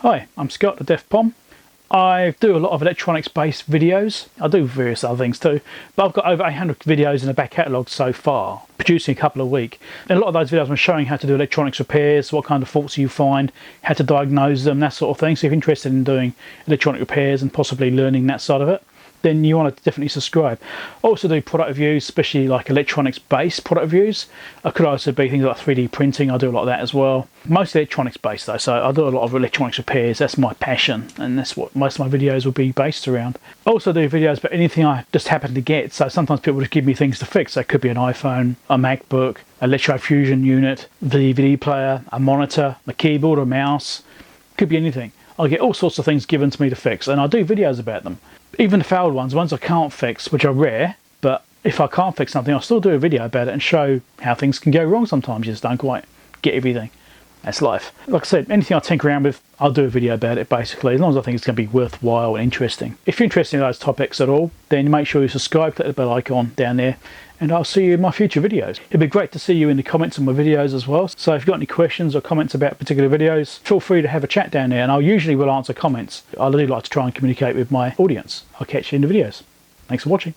Hi, I'm Scott, the Defpom. I do a lot of electronics based videos. I do various other things too, but I've got over 800 videos in the back catalogue so far, producing a couple a week. And a lot of those videos I'm showing how to do electronics repairs, what kind of faults you find, how to diagnose them, that sort of thing. So if you're interested in doing electronic repairs and possibly learning that side of it, then you want to definitely subscribe. I also do product reviews, especially like electronics based product reviews. It could also be things like 3D printing. I do a lot of that as well. Mostly electronics based though, so I do a lot of electronics repairs. That's my passion, and that's what most of my videos will be based around. I also do videos about anything I just happen to get. So sometimes people just give me things to fix. So it could be an iPhone, a MacBook, an electrofusion unit, DVD player, a monitor, a keyboard, a mouse. Could be anything. I get all sorts of things given to me to fix, and I do videos about them. Even the failed ones I can't fix, which are rare, but if I can't fix something, I'll still do a video about it and show how things can go wrong sometimes. You just don't quite get everything. That's life. Like I said, anything I tinker around with, I'll do a video about it basically, as long as I think it's going to be worthwhile and interesting. If you're interested in those topics at all, then make sure you subscribe, click the bell icon down there, and I'll see you in my future videos. It'd be great to see you in the comments on my videos as well. So if you've got any questions or comments about particular videos, feel free to have a chat down there, and I usually will answer comments. I really like to try and communicate with my audience. I'll catch you in the videos. Thanks for watching.